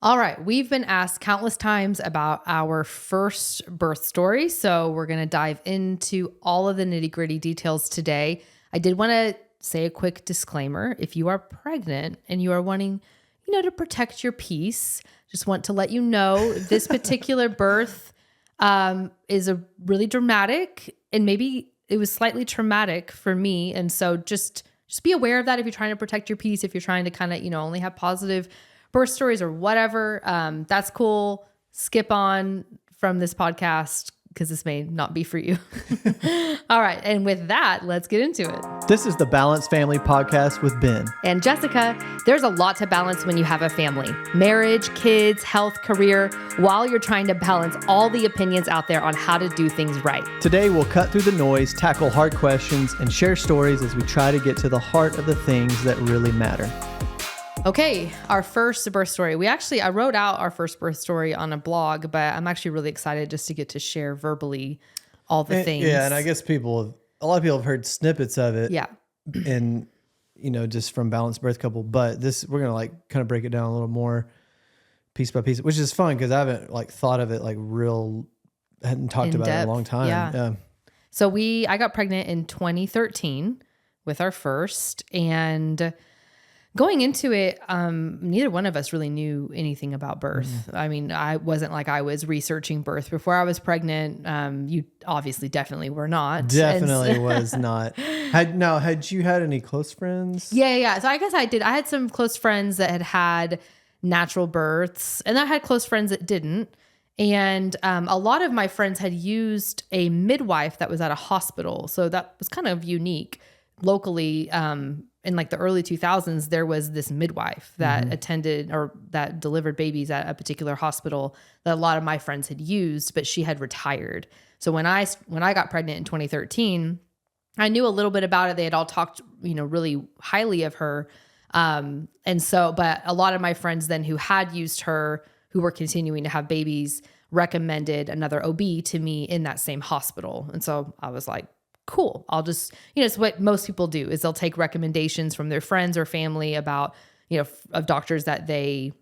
All right. We've been asked countless times about our first birth story. So we're going to dive into all of the nitty gritty details today. I did want to say a quick disclaimer. If you are pregnant and you are wanting, to protect your peace, just want to let you know this particular birth is a really dramatic, and maybe it was slightly traumatic for me. And so just be aware of that if you're trying to protect your peace, if you're trying to kind of, only have positive birth stories or whatever. That's cool. Skip on from this podcast because this may not be for you. All right. And with that, let's get into it. This is the Balanced Family Podcast with Ben and Jessica. There's a lot to balance when you have a family: marriage, kids, health, career, while you're trying to balance all the opinions out there on how to do things right. Today, we'll cut through the noise, tackle hard questions, and share stories as we try to get to the heart of the things that really matter. Okay, our first birth story. I wrote out our first birth story on a blog, but I'm actually really excited just to get to share verbally all the things. Yeah, and I guess a lot of people have heard snippets of it. Yeah. And, just from Balanced Birth Couple, but we're going to kind of break it down a little more piece by piece, which is fun because I haven't thought of it hadn't talked about it in a long time. Yeah. So I got pregnant in 2013 with our first, and going into it, neither one of us really knew anything about birth. Mm-hmm. I mean, I wasn't like I was researching birth before I was pregnant. You obviously definitely were not. Definitely was not. Had you had any close friends? Yeah. So I guess I did. I had some close friends that had natural births, and I had close friends that didn't. And a lot of my friends had used a midwife that was at a hospital. So that was kind of unique locally. In the early 2000s, there was this midwife that attended or that delivered babies at a particular hospital that a lot of my friends had used, but she had retired. So when I got pregnant in 2013, I knew a little bit about it. They had all talked, really highly of her. But a lot of my friends then who had used her, who were continuing to have babies, recommended another OB to me in that same hospital. And so I was like, cool. I'll just, it's what most people do is they'll take recommendations from their friends or family about, of doctors that they,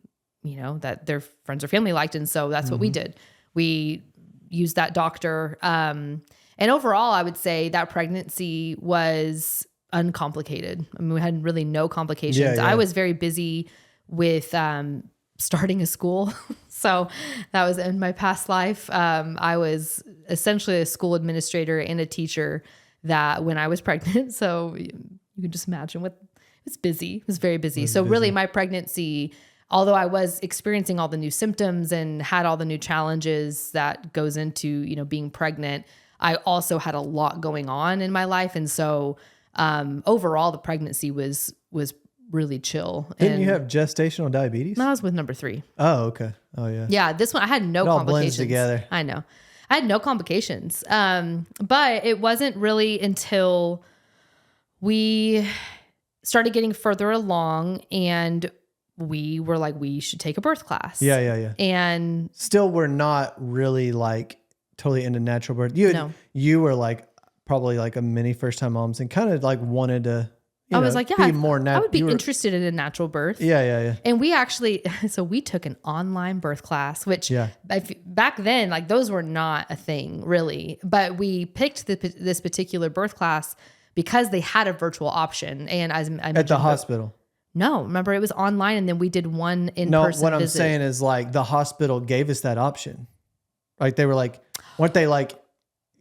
that their friends or family liked. And so that's what we did. We used that doctor. And overall, I would say that pregnancy was uncomplicated. I mean, we had really no complications. Yeah. I was very busy with, starting a school. So that was in my past life. I was essentially a school administrator and a teacher that when I was pregnant. So you can just imagine it was busy. It was very busy. So really my pregnancy, although I was experiencing all the new symptoms and had all the new challenges that goes into, being pregnant, I also had a lot going on in my life. And so overall the pregnancy was really chill. Didn't you have gestational diabetes? No, I was with number 3. Oh, okay. Oh, yeah. Yeah, this one I had no it all complications. Blends together. I know. I had no complications. But it wasn't really until we started getting further along and we were like, we should take a birth class. Yeah. And still we're not really totally into natural birth. You were probably a mini first time moms and kind of wanted to I was like, yeah, more I would be interested in a natural birth. Yeah. And we actually, so we took an online birth class, which back then, those were not a thing really, but we picked this particular birth class because they had a virtual option. And as I mentioned, at the hospital. No, remember it was online and then we did one in-person what I'm visit. saying is the hospital gave us that option. They were weren't they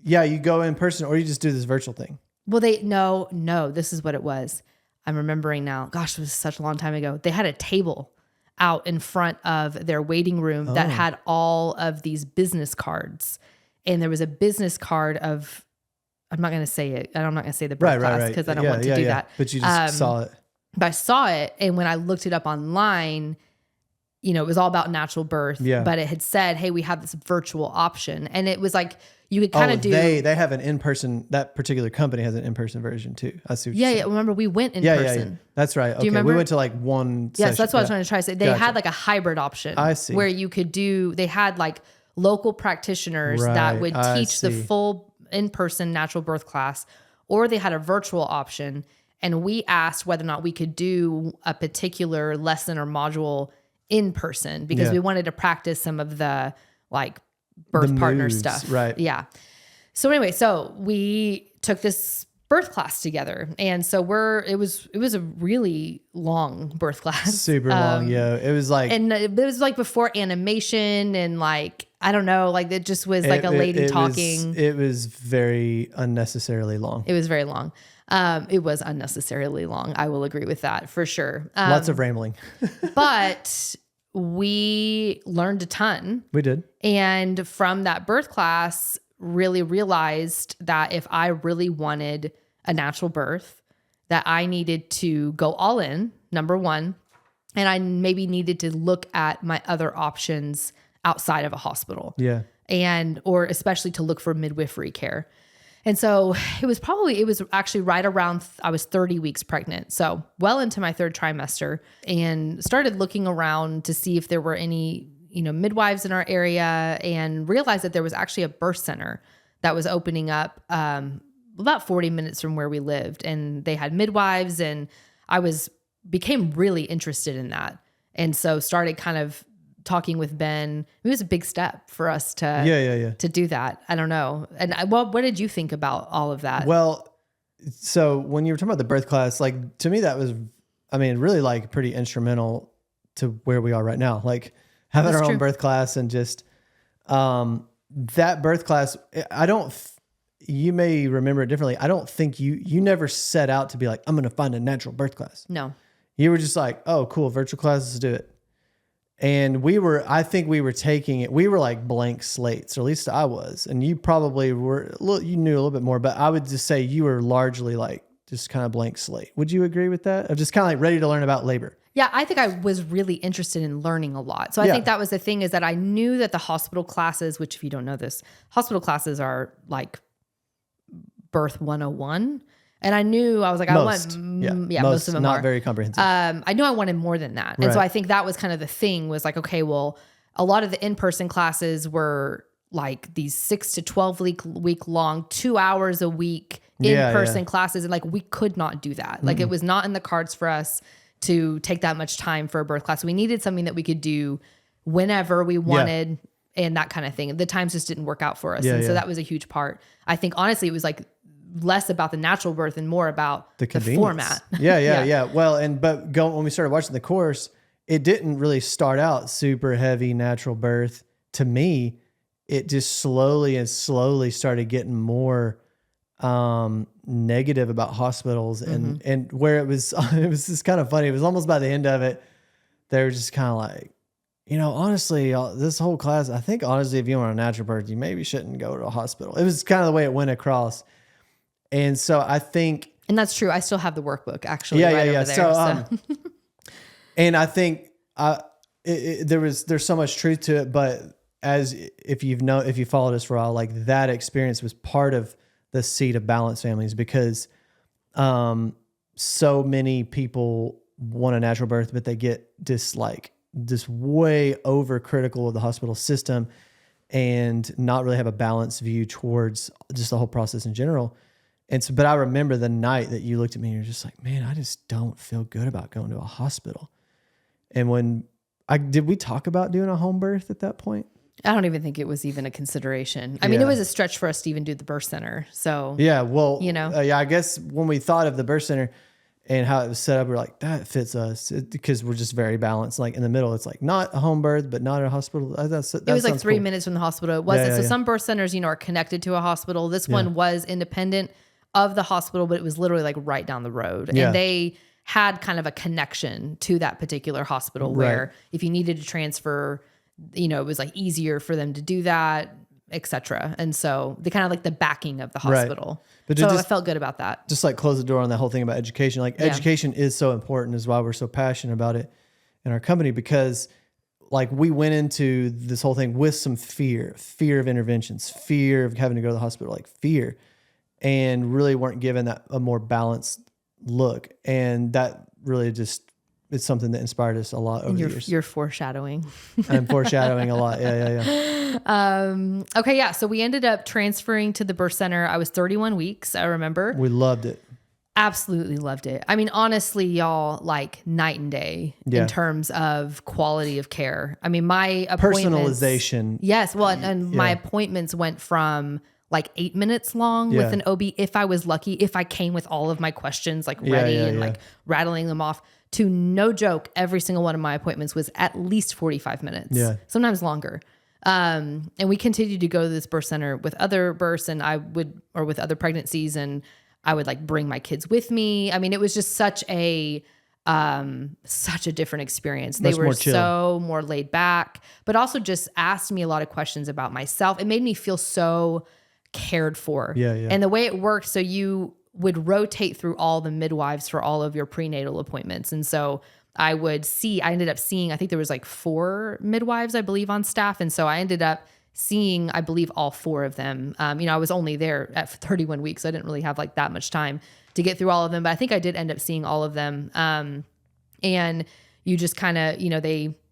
you go in person or you just do this virtual thing? Well, no, this is what it was. I'm remembering now. Gosh, it was such a long time ago. They had a table out in front of their waiting room that had all of these business cards. And there was a business card of, I'm not going to say it. I'm not going to say the birth class because I don't want to do that. But you just saw it. But I saw it. And when I looked it up online, it was all about natural birth. Yeah. But it had said, hey, we have this virtual option. And it was you could kind of do. They have an in-person. That particular company has an in-person version too. I see what you're saying. Yeah. Remember, we went in person. Yeah. That's right. Okay. Do you remember? We went to one. Yes, session. that's what I was trying to try to say. They had a hybrid option. I see. Where you could do. They had local practitioners that would teach the full in-person natural birth class, or they had a virtual option. And we asked whether or not we could do a particular lesson or module in person because we wanted to practice some of the like birth partner stuff. Right. Yeah. So anyway, so we took this birth class together. And so it was a really long birth class. Super long. Yeah. It was like, and it was like before animation and like, I don't know, like it just was like a lady talking. It was very unnecessarily long. It was very long. It was unnecessarily long. I will agree with that for sure. Lots of rambling. But we learned a ton. We did. And from that birth class, really realized that if I really wanted a natural birth, that I needed to go all in, number one, and I maybe needed to look at my other options outside of a hospital. Yeah. Or especially to look for midwifery care. And so it was actually right around, I was 30 weeks pregnant. So well into my third trimester, and started looking around to see if there were any, midwives in our area, and realized that there was actually a birth center that was opening up about 40 minutes from where we lived. And they had midwives, and I became really interested in that. And so started kind of talking with Ben. It was a big step for us to do that. I don't know. And what did you think about all of that? Well, so when you were talking about the birth class, like to me, that was, really like pretty instrumental to where we are right now. Like having our own birth class, and just that birth class, you may remember it differently. I don't think you never set out to be like, I'm going to find a natural birth class. No. You were just like, oh, cool, virtual classes, let's do it. And I think we were taking it, we were like blank slates, or at least I was. And you probably you knew a little bit more, but I would just say you were largely like just kind of blank slate. Would you agree with that? Of just kind of like ready to learn about labor? Yeah, I think I was really interested in learning a lot. So I think that was the thing, is that I knew that the hospital classes, which if you don't know this, hospital classes are like birth 101. And I knew, I was like, most of them not are. Very comprehensive. I knew I wanted more than that. And so I think that was kind of the thing, was like, okay, well, a lot of the in-person classes were like these 6 to 12 week long, 2 hours a week in-person classes. And like, we could not do that. Like it was not in the cards for us to take that much time for a birth class. We needed something that we could do whenever we wanted and that kind of thing. The times just didn't work out for us. So that was a huge part. I think honestly, it was like less about the natural birth and more about the format. Yeah. Well, when we started watching the course, it didn't really start out super heavy natural birth. To me, it just slowly started getting more negative about hospitals, and where it was just kind of funny. It was almost by the end of it, they were just kind of like, honestly, this whole class, I think honestly, if you want a natural birth, you maybe shouldn't go to a hospital. It was kind of the way it went across. And so I think, and that's true. I still have the workfook actually. Over there, so. And I think there's so much truth to it, but if you followed us for a while, like that experience was part of the seed of balanced families, because so many people want a natural birth, but they get this way over critical of the hospital system and not really have a balanced view towards just the whole process in general. And so, but I remember the night that you looked at me and you're just like, man, I just don't feel good about going to a hospital. And did we talk about doing a home birth at that point? I don't even think it was even a consideration. I mean, it was a stretch for us to even do the birth center. So yeah, well, I guess when we thought of the birth center and how it was set up, we're like, that fits us, because we're just very balanced. Like in the middle, it's like not a home birth, but not a hospital. That it was like 3 minutes from the hospital. It wasn't. So some birth centers, are connected to a hospital. This one was independent of the hospital, but it was literally like right down the road. And they had kind of a connection to that particular hospital where if you needed to transfer, it was like easier for them to do that, et cetera. And so they kind of like the backing of the hospital. But so I felt good about that. Just like close the door on that whole thing about education. Like education is so important, is why we're so passionate about it in our company, because like we went into this whole thing with some fear of interventions, fear of having to go to the hospital, like fear, and really weren't given that a more balanced look. And that really just, it's something that inspired us a lot over the years. You're foreshadowing. I'm foreshadowing a lot. Yeah. Okay. Yeah. So we ended up transferring to the birth center. I was 31 weeks. I remember. We loved it. Absolutely loved it. I mean, honestly, y'all, like night and day in terms of quality of care. I mean, my appointments, personalization. Yes. Well, and my appointments went from like 8 minutes long with an OB, if I was lucky, if I came with all of my questions like ready and like rattling them off, to no joke, every single one of my appointments was at least 45 minutes, sometimes longer. And we continued to go to this birth center with other births or with other pregnancies, and I would like bring my kids with me. I mean, it was just such a different experience. They were so more laid back, but also just asked me a lot of questions about myself. It made me feel so cared for. And the way it worked, so you would rotate through all the midwives for all of your prenatal appointments. And so I ended up seeing, I think there was like 4 midwives, I believe, on staff. And so I ended up seeing, I believe, all 4 of them. I was only there at 31 weeks. So I didn't really have like that much time to get through all of them, but I think I did end up seeing all of them. And you just kind of,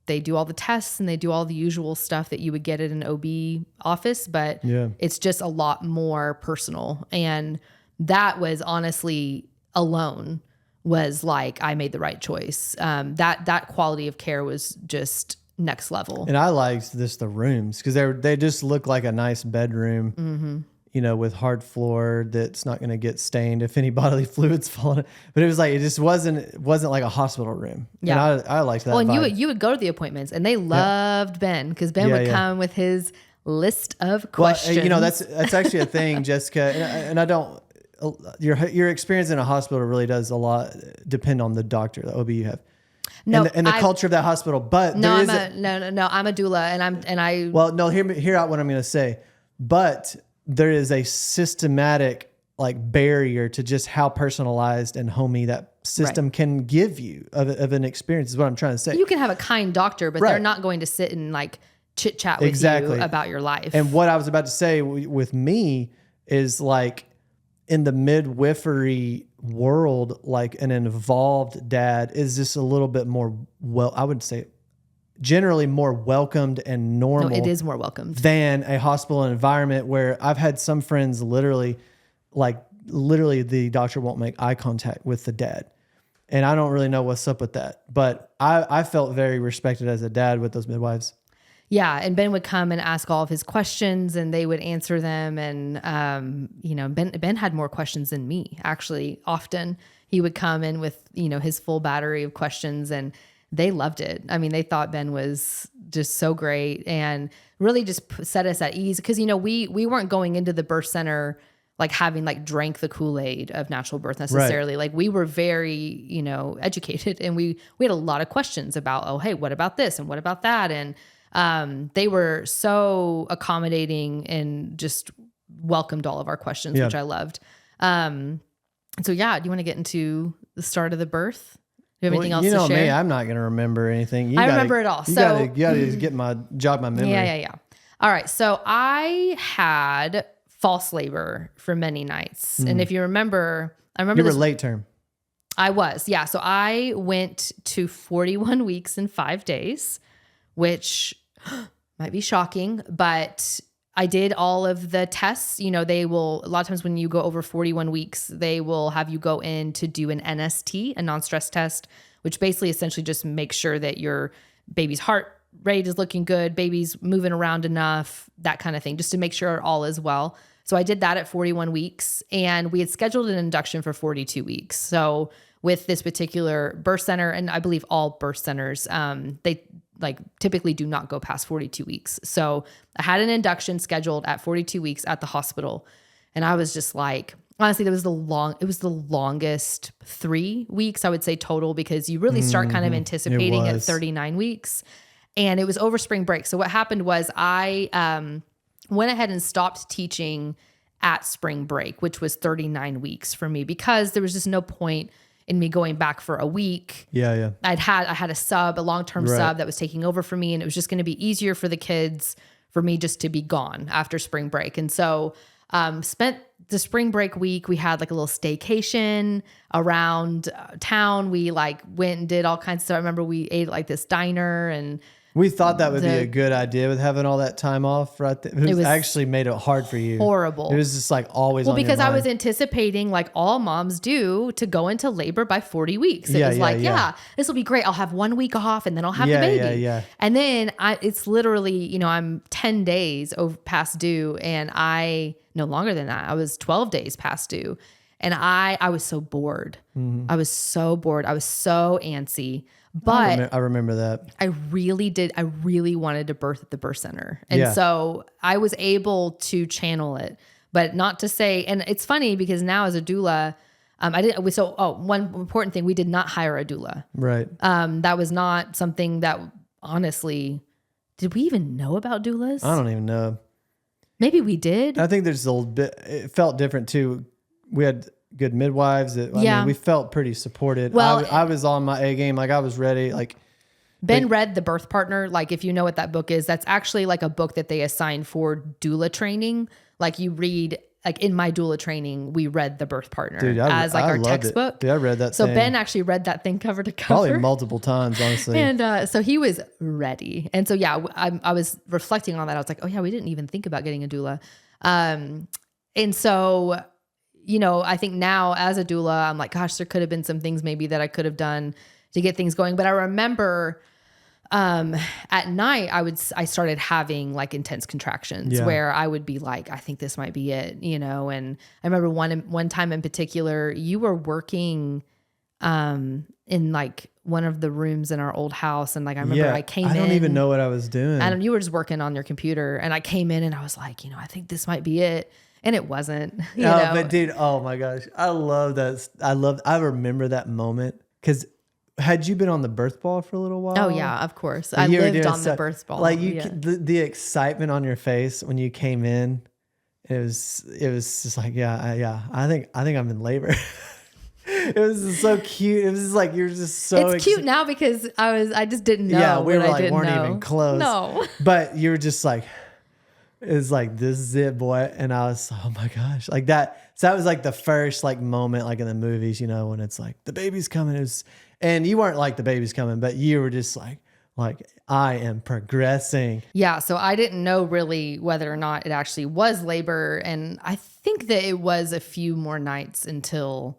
they do all the tests and they do all the usual stuff that you would get at an OB office, but it's just a lot more personal. And that was honestly alone was like, I made the right choice. That quality of care was just next level. And I liked the rooms because they just look like a nice bedroom, with hard floor that's not going to get stained if any bodily fluids fall in it. But it was like, it just wasn't like a hospital room. Yeah. And I liked that. Well, and you would go to the appointments and they loved Ben because Ben would come with his list of questions. Well, that's actually a thing, Jessica. And I don't, your experience in a hospital really does a lot depend on the doctor, the OB you have. No, and the culture of that hospital. But no, I'm a doula, Well, no, hear out what I'm going to say. But there is a systematic like barrier to just how personalized and homey that system can give you of an experience. Is what I'm trying to say. You can have a kind doctor, but they're not going to sit and like chit chat with you about your life. And what I was about to say with me is like in the midwifery world, like an involved dad is just a little bit more, I would say generally more welcomed and normal. No, it is more welcomed than a hospital environment where I've had some friends literally the doctor won't make eye contact with the dad. And I don't really know what's up with that, but I felt very respected as a dad with those midwives. Yeah. And Ben would come and ask all of his questions and they would answer them. And, Ben had more questions than me, actually. Often he would come in with, his full battery of questions and they loved it. I mean, they thought Ben was just so great and really just set us at ease. Cause we weren't going into the birth center like having like drank the Kool-Aid of natural birth necessarily. Right. Like we were very, educated and we had a lot of questions about, oh, hey, what about this? And what about that? And they were so accommodating and just welcomed all of our questions, which I loved. Do you want to get into the start of the birth? Do you have anything else to share? Me, I'm not going to remember anything. I remember it all. You got to get my memory. Yeah. All right. So I had false labor for many nights. And if you remember, you were late term. I was. Yeah. So I went to 41 weeks and 5 days, which might be shocking, but I did all of the tests. They will, a lot of times when you go over 41 weeks, they will have you go in to do an NST, a non-stress test, which basically essentially just makes sure that your baby's heart rate is looking good, baby's moving around enough, that kind of thing, just to make sure all is well. So I did that at 41 weeks and we had scheduled an induction for 42 weeks. So with this particular birth center, and I believe all birth centers, they typically do not go past 42 weeks. So I had an induction scheduled at 42 weeks at the hospital. And I was just like, honestly, it was the longest 3 weeks, I would say total, because you really start kind of anticipating at 39 weeks and it was over spring break. So what happened was I, went ahead and stopped teaching at spring break, which was 39 weeks for me because there was just no point in me going back for a week. Yeah. I had a long-term sub that was taking over for me and it was just going to be easier for the kids for me just to be gone after spring break. And so, spent the spring break week. We had like a little staycation around town. We went and did all kinds of stuff. I remember we ate like this diner and We thought that would be a good idea with having all that time off right there. It was actually made it hard for you. Horrible. It was just like always on your because I mind. was anticipating, like all moms do, to go into labor by 40 weeks. It was this will be great. I'll have 1 week off and then I'll have the baby. And then it's literally, I'm 10 days past due, and no longer than that. I was 12 days past due. And I was so bored. Mm-hmm. I was so bored. I was so antsy. But I remember that. I really did. I really wanted to birth at the birth center. And so I was able to channel it, but not to say, and it's funny because now as a doula, one important thing, we did not hire a doula. Right. That was not something that, honestly, did we even know about doulas? I don't even know. Maybe we did. I think there's a little bit, it felt different too. We had good midwives. I mean, we felt pretty supported. Well, I was on my A game. Like I was ready. Like Ben read The Birth Partner. Like if you know what that book is, that's actually like a book that they assign for doula training. Like you read, like in my doula training, we read The Birth Partner as like our textbook. Yeah, I read that. So Ben actually read that thing cover to cover. Probably multiple times, honestly. And so he was ready. And so, I was reflecting on that. I was like, oh yeah, we didn't even think about getting a doula. And so, I think now as a doula, I'm like, gosh, there could have been some things maybe that I could have done to get things going. But I remember at night, I started having like intense contractions where I would be like, I think this might be it, and I remember one time in particular, you were working in like one of the rooms in our old house. And like, I remember I came in. I don't even know what I was doing. Adam, you were just working on your computer, and I came in and I was like, I think this might be it. And it wasn't, But dude, oh my gosh. I love that. I remember that moment because had you been on the birth ball for a little while? Oh yeah, of course. I lived on the birth ball. Like the excitement on your face when you came in, it was just like, I think I'm in labor. It was just so cute. It was just like, you're just so It's cute now because I just didn't know. Yeah, we weren't know. even close. No. But you were just like, it's like, this is it, boy. And I was, oh my gosh, like that. So that was like the first like moment, like in the movies, when it's like the baby's coming. And you weren't like the baby's coming, but you were just like I am progressing. Yeah. So I didn't know really whether or not it actually was labor. And I think that it was a few more nights until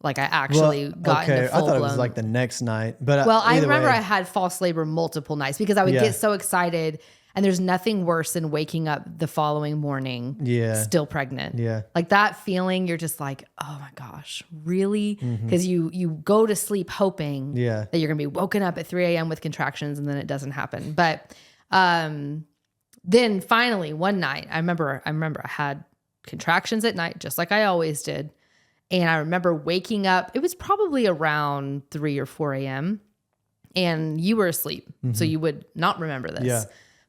like I actually got into full blown. I thought it was like the next night, but I remember I had false labor multiple nights because I would get so excited. And there's nothing worse than waking up the following morning still pregnant. Yeah. Like that feeling, you're just like, oh my gosh, really? Because you go to sleep hoping that you're going to be woken up at 3 a.m. with contractions, and then it doesn't happen. But then finally one night, I remember I had contractions at night, just like I always did. And I remember waking up, it was probably around 3 or 4 a.m. and you were asleep. So you would not remember this. Yeah.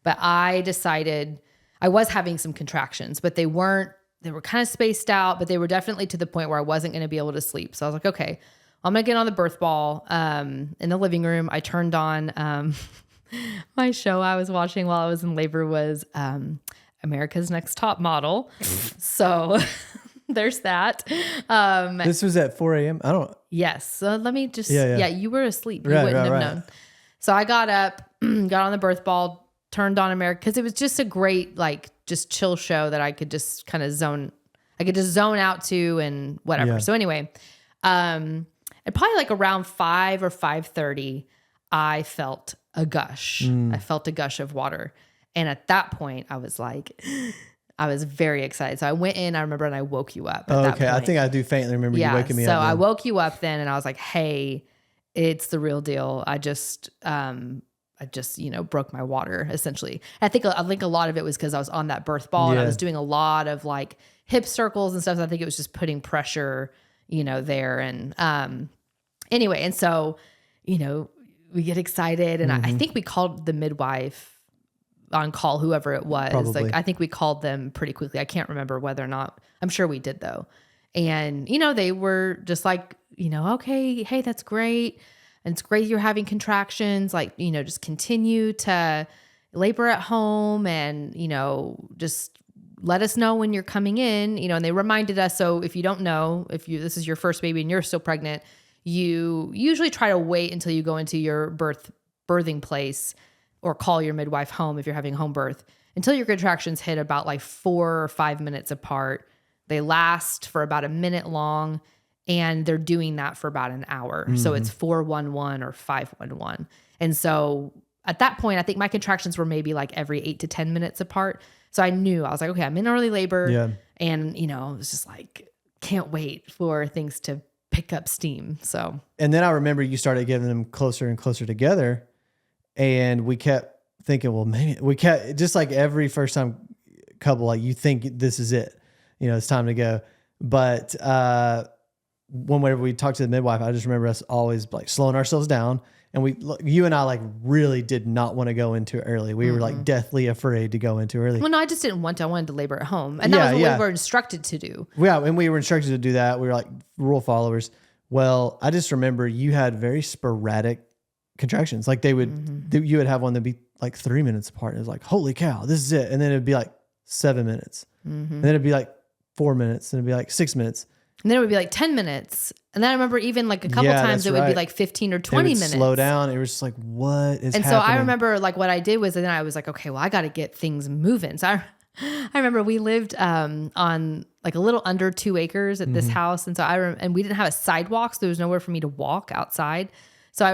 But I decided I was having some contractions, but they were kind of spaced out, but they were definitely to the point where I wasn't going to be able to sleep. So I was like, okay, I'm going to get on the birth ball in the living room. I turned on my show I was watching while I was in labor was America's Next Top Model. So there's that. This was at 4 a.m.? Yes. So let me just, you were asleep. You wouldn't have known. So I got up, got on the birth ball, turned on America, because it was just a great, like, just chill show that I could just kind of zone out to and whatever. Yeah. So anyway, and probably like around 5 or 5:30, I felt a gush. I felt a gush of water. And at that point, I was like, I was very excited. So I went in, I remember, and I woke you up. Okay. I think I do faintly remember you waking me up. So I woke you up then, and I was like, hey, it's the real deal. I just broke my water essentially. I think a lot of it was because I was on that birth ball and I was doing a lot of like hip circles and stuff. So I think it was just putting pressure, there. And anyway, and so, we get excited, and I think we called the midwife on call, whoever it was. Probably. Like, I think we called them pretty quickly. I can't remember whether or not, I'm sure we did though. And, they were just like, okay, hey, that's great. And it's great you're having contractions, like, just continue to labor at home and, just let us know when you're coming in, and they reminded us. So if you don't know, this is your first baby and you're still pregnant, you usually try to wait until you go into your birthing place or call your midwife home if you're having home birth until your contractions hit about like 4 or 5 minutes apart. They last for about a minute long, and they're doing that for about an hour. So it's 411 or 511. And so at that point, I think my contractions were maybe like every 8 to 10 minutes apart. So I knew, I was like, okay, I'm in early labor. Yeah. And, you know, it was just like, can't wait for things to pick up steam. So. And then I remember you started getting them closer and closer together. And we kept thinking, well, maybe we kept, just like every first time couple, like you think this is it, you know, it's time to go. But whenever we talked to the midwife, I just remember us always like slowing ourselves down. And you and I like really did not want to go into early. We were like deathly afraid to go into early. Well, no, I just didn't want to. I wanted to labor at home. And that was what we were instructed to do. Yeah. And we were instructed to do that. We were like rule followers. Well, I just remember you had very sporadic contractions. Like you would have one that'd be like 3 minutes apart. And it was like, holy cow, this is it. And then it'd be like 7 minutes. And then it'd be like 4 minutes. And it'd be like 6 minutes. And then it would be like 10 minutes. And then I remember even like a couple times it would be like 15 or 20 minutes. Slow down. It was just like, what is happening? And so I remember like what I did was, then I was like, okay, well, I got to get things moving. So I remember we lived on like a little under 2 acres at this house. And so and we didn't have a sidewalk. So there was nowhere for me to walk outside. So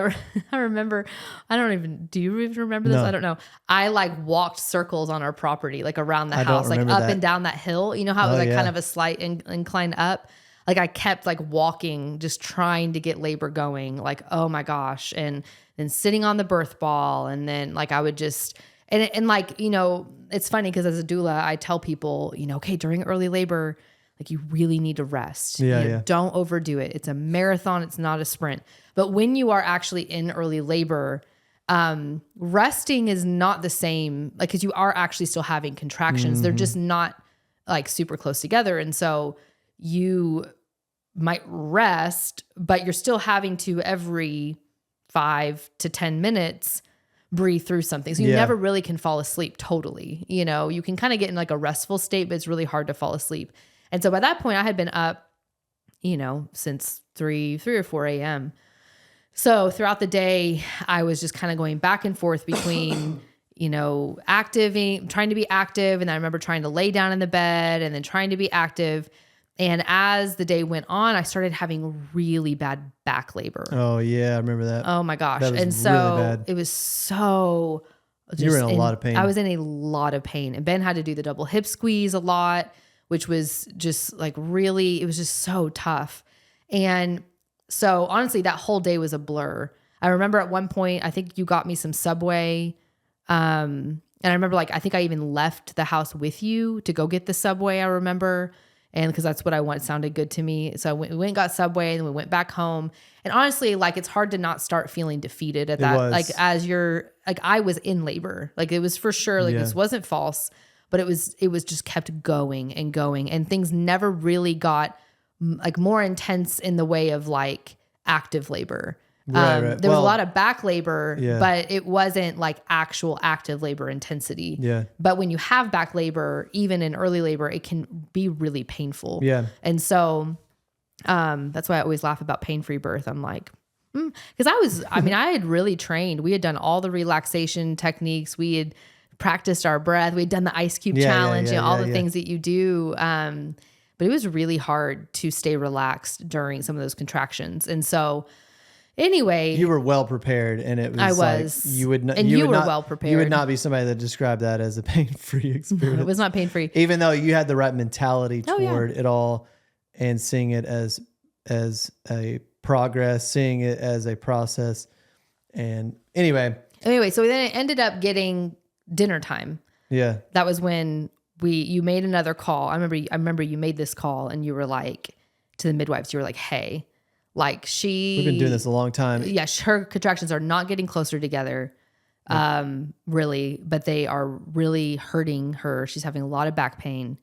I remember, do you even remember this? No. I don't know. I like walked circles on our property, like around the house, like up and down that hill. You know how it was like kind of a slight incline up? Like I kept like walking, just trying to get labor going, like, oh my gosh. And then sitting on the birth ball. And then like, I would just, and like, you know, it's funny because as a doula, I tell people, you know, okay, during early labor, like you really need to rest. Don't overdo it. It's a marathon. It's not a sprint. But when you are actually in early labor, resting is not the same, like, cause you are actually still having contractions. They're just not like super close together. And so you might rest, but you're still having to every 5 to 10 minutes breathe through something. So you never really can fall asleep totally. You know, you can kind of get in like a restful state, but it's really hard to fall asleep. And so by that point I had been up, you know, since 3 or 4 a.m. So throughout the day, I was just kind of going back and forth between, you know, trying to be active. And I remember trying to lay down in the bed and then trying to be active. And as the day went on, I started having really bad back labor. Oh yeah, I remember that. Oh my gosh. That was and so really bad. It was so... You were in a lot of pain. I was in a lot of pain. And Ben had to do the double hip squeeze a lot, which was just like really, it was just so tough. And so honestly, that whole day was a blur. I remember at one point, I think you got me some Subway. And I remember like, I think I even left the house with you to go get the Subway, I remember. And because that's what I want, it sounded good to me. So we went and got Subway and we went back home. And honestly, like it's hard to not start feeling defeated at that. Like as like I was in labor, like it was for sure, like this wasn't false, but it was just kept going and going. And things never really got like more intense in the way of like active labor. Right. There was a lot of back labor, but it wasn't like actual active labor intensity. Yeah. But when you have back labor, even in early labor, it can be really painful. Yeah. And so that's why I always laugh about pain-free birth. I'm like, because I had really trained. We had done all the relaxation techniques. We had practiced our breath. We had done the ice cube challenge, all the things that you do. But it was really hard to stay relaxed during some of those contractions. And so anyway, you were well prepared, and it was I was. Like you would not, and you were well prepared. You would not be somebody that described that as a pain-free experience. No, it was not pain-free, even though you had the right mentality toward it all, and seeing it as a progress, seeing it as a process. And anyway, so then it ended up getting dinner time. Yeah, that was when you made another call. I remember you made this call, and you were like to the midwives. You were like, "Hey." Like we've been doing this a long time. Yeah. Her contractions are not getting closer together, really, but they are really hurting her. She's having a lot of back pain.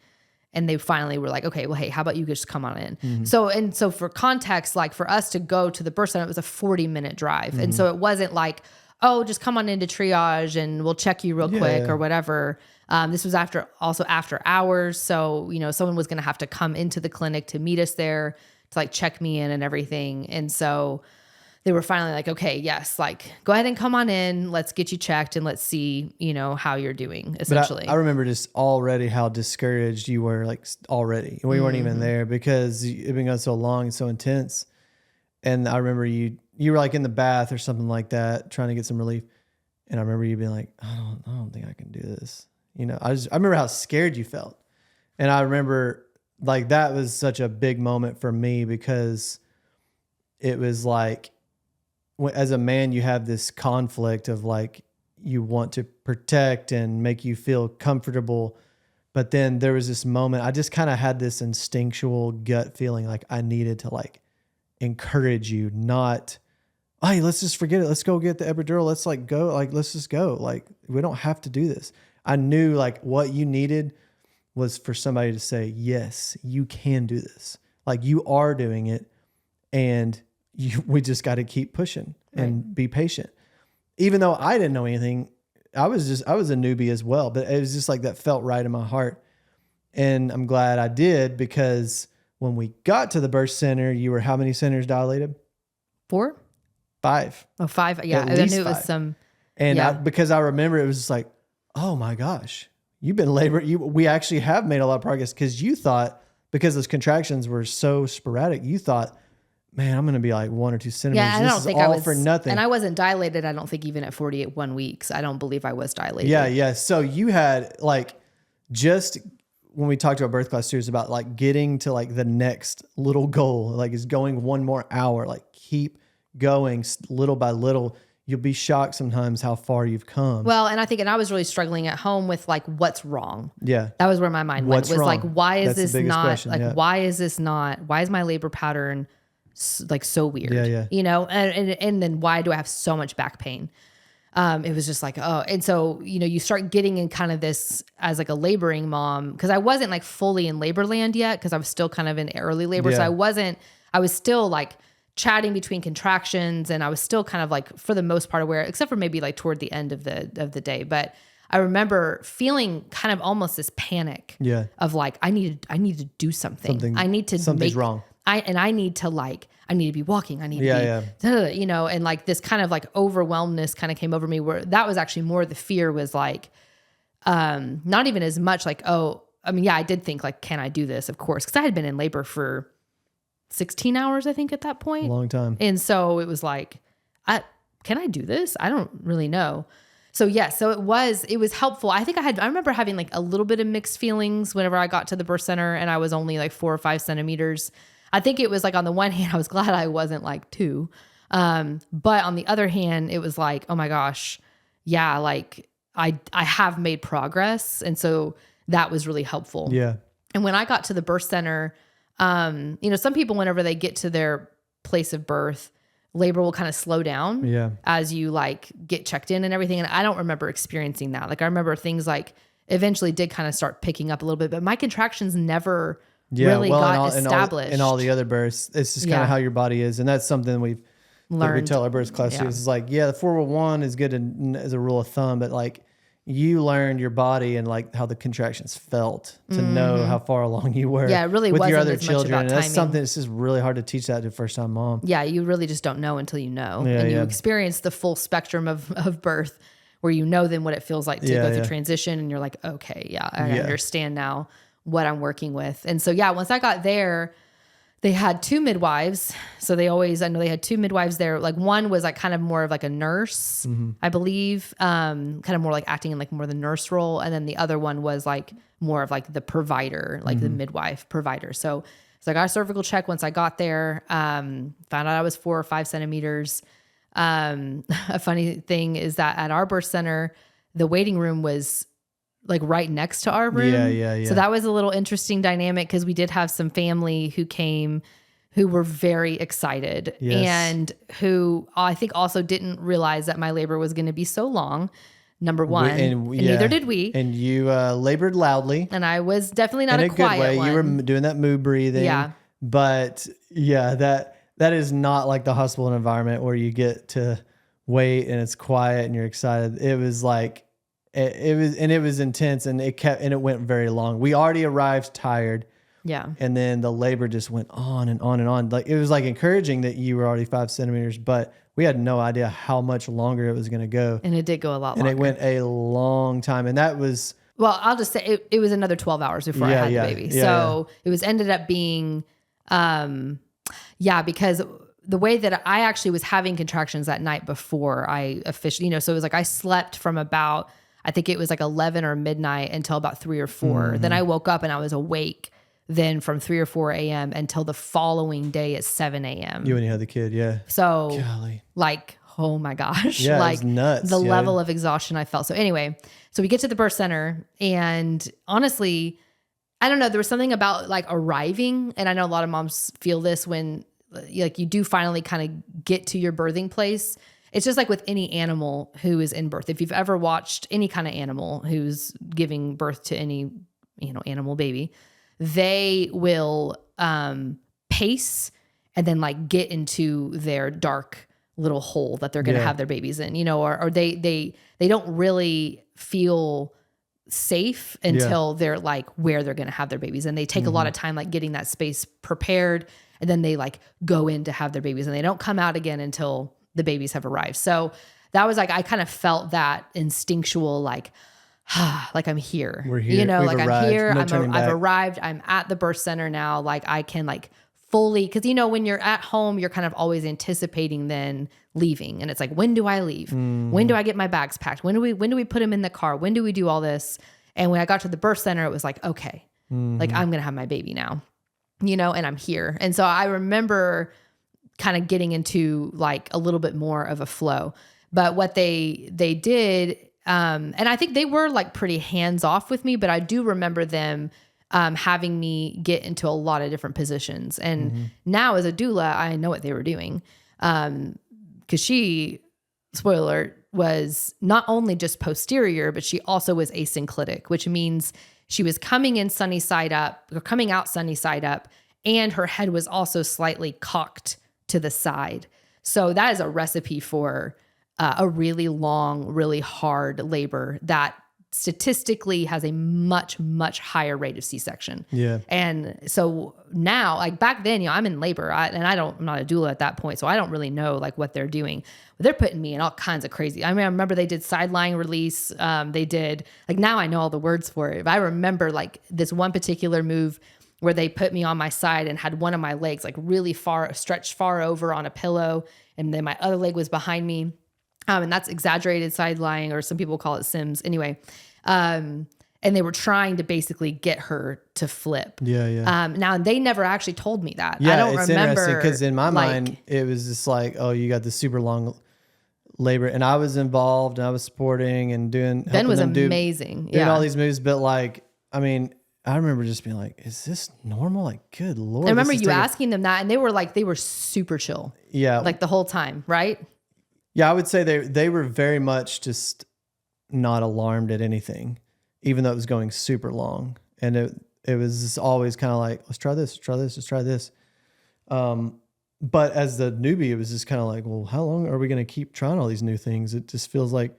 And they finally were like, okay, well, hey, how about you just come on in? Mm-hmm. So for context, like for us to go to the birth center, it was a 40-minute drive. Mm-hmm. And so it wasn't like, oh, just come on into triage and we'll check you real quick or whatever. This was after hours. So, you know, someone was going to have to come into the clinic to meet us there to like check me in and everything. And so they were finally like, okay, yes, like go ahead and come on in. Let's get you checked and let's see, how you're doing essentially. But I remember just already how discouraged you were, like already. We weren't even there because it had been going so long and so intense. And I remember you were like in the bath or something like that, trying to get some relief. And I remember you being like, I don't think I can do this. I remember how scared you felt. And I remember like that was such a big moment for me because it was like, as a man, you have this conflict of like, you want to protect and make you feel comfortable. But then there was this moment, I just kind of had this instinctual gut feeling like I needed to like encourage you, not, hey, let's just forget it. Let's go get the epidural. Let's like go, like, let's just go. Like, we don't have to do this. I knew like what you needed was for somebody to say, yes, you can do this. Like you are doing it. And we just got to keep pushing and be patient. Even though I didn't know anything, I was a newbie as well, but it was just like that felt right in my heart. And I'm glad I did, because when we got to the birth center, you were how many centers dilated? 4? 5. Oh, 5. Yeah. At I least knew it was 5. some. And because I remember it was just like, oh my gosh, you've been laboring. We actually have made a lot of progress, because you thought, because those contractions were so sporadic, you thought, man, I'm going to be like 1 or 2 centimeters. Yeah, I don't think I was for nothing. And I wasn't dilated. I don't think even at 41 weeks. I don't believe I was dilated. Yeah, yeah. So you had like, just when we talked about birth class 2, it's about like getting to like the next little goal, like is going 1 more hour, like keep going little by little. You'll be shocked sometimes how far you've come. Well, and I was really struggling at home with like, what's wrong? Yeah. That was where my mind went. What's was wrong? like, why is That's this not question, like, yeah. why is my labor pattern like so weird? Yeah. And then why do I have so much back pain? It was just like, oh, and so, you start getting in kind of this as like a laboring mom, because I wasn't like fully in labor land yet, because I was still kind of in early labor. Yeah. So I was still like chatting between contractions, and I was still kind of like, for the most part, aware, except for maybe like toward the end of the day. But I remember feeling kind of almost this panic of like, I need to do something. I need to something's wrong. I need to be walking. I need to be, and like this kind of like overwhelmness kind of came over me, where that was actually more the fear was like, not even as much like, oh, I mean, yeah, I did think like, can I do this? Of course. Cause I had been in labor for 16 hours, I think, at that point. A long time. And so it was like, can I do this? I don't really know. So yeah, so it was helpful. I think I remember having like a little bit of mixed feelings whenever I got to the birth center and I was only like 4 or 5 centimeters. I think it was like, on the one hand, I was glad I wasn't like 2. But on the other hand, it was like, oh my gosh, yeah, like I have made progress. And so that was really helpful. Yeah. And when I got to the birth center, some people, whenever they get to their place of birth, labor will kind of slow down as you like get checked in and everything. And I don't remember experiencing that. Like I remember things like eventually did kind of start picking up a little bit, but my contractions never really got established. And all the other births, it's just kind of how your body is. And that's something we've learned. We tell our birth class students, is like, the 411 is good as a rule of thumb, but like you learned your body and like how the contractions felt to know how far along you were. Yeah, it really with wasn't your other as children. much about and that's timing. something that's just really hard to teach that to first time mom. Yeah, you really just don't know until you know. Yeah, and you experience the full spectrum of birth, where you know then what it feels like to go through transition, and you're like, okay, I understand now what I'm working with. And so once I got there, they had 2 midwives. So I know they had 2 midwives there. Like one was like kind of more of like a nurse, I believe, kind of more like acting in like more the nurse role. And then the other one was like more of like the provider, like the midwife provider. So I got a cervical check once I got there, found out I was 4 or 5 centimeters. A funny thing is that at our birth center, the waiting room was like right next to our room. Yeah. So that was a little interesting dynamic, because we did have some family who came who were very excited and who I think also didn't realize that my labor was going to be so long. Number one, and neither did we. And you labored loudly. And I was definitely not a quiet good way. one. You were doing that moo breathing. Yeah. But that is not like the hospital environment where you get to wait and it's quiet and you're excited. It was like, it was intense, and it went very long. We already arrived tired. Yeah. And then the labor just went on and on and on. Like, it was like encouraging that you were already 5 centimeters, but we had no idea how much longer it was going to go. And it did go a lot and longer. It went a long time. And that was, well, I'll just say it was another 12 hours before I had the baby. So it was ended up being, because the way that I actually was having contractions that night before I officially, so it was like I slept from about, I think it was like 11 or midnight until about 3 or 4. Then I woke up and I was awake then from 3 or 4 a.m. until the following day at 7 a.m. You when you had the kid, yeah. So golly. Like, oh my gosh. Yeah, like it was nuts. The level of exhaustion I felt. So anyway, so we get to the birth center and honestly, I don't know, there was something about like arriving. And I know a lot of moms feel this when like you do finally kind of get to your birthing place. It's just like with any animal who is in birth. If you've ever watched any kind of animal who's giving birth to any, animal baby, they will pace and then like get into their dark little hole that they're going to have their babies in, or they don't really feel safe until they're like where they're going to have their babies. And they take a lot of time, like getting that space prepared. And then they like go in to have their babies and they don't come out again until the babies have arrived. So that was like, I kind of felt that instinctual, like I'm here, we're here. Like arrived. I'm here, No I've arrived. I'm at the birth center now. Like I can like fully, cause when you're at home, you're kind of always anticipating then leaving. And it's like, when do I leave? When do I get my bags packed? When do we put them in the car? When do we do all this? And when I got to the birth center, it was like, okay, like I'm going to have my baby now, and I'm here. And so I remember kind of getting into like a little bit more of a flow, but what they did, and I think they were like pretty hands off with me, but I do remember them having me get into a lot of different positions. And now as a doula, I know what they were doing. Cause she, spoiler alert, was not only just posterior, but she also was asynclitic, which means she was coming in sunny side up or coming out sunny side up. And her head was also slightly cocked to the side. So that is a recipe for a really long, really hard labor that statistically has a much, much higher rate of C-section. Yeah. And so now, like back then, I'm in labor I'm not a doula at that point. So I don't really know like what they're doing. But they're putting me in all kinds of crazy. I mean, I remember they did side lying release. They did like, now I know all the words for it. But I remember like this one particular move where they put me on my side and had one of my legs like really stretched far over on a pillow. And then my other leg was behind me. And that's exaggerated side lying, or some people call it Sims. Anyway, and they were trying to basically get her to flip. Yeah. Now they never actually told me that. Yeah, I don't it's remember, interesting because in my mind it was just like, oh, you got this super long labor, and I was involved and I was supporting and doing. Ben was amazing. Doing all these moves, but like, I mean, I remember just being like, is this normal? Like, good Lord. I remember you asking them that, and they were super chill. Yeah. Like the whole time, right? Yeah, I would say they were very much just not alarmed at anything, even though it was going super long. And it was just always kind of like, let's try this. But as the newbie, it was just kind of like, well, how long are we going to keep trying all these new things? It just feels like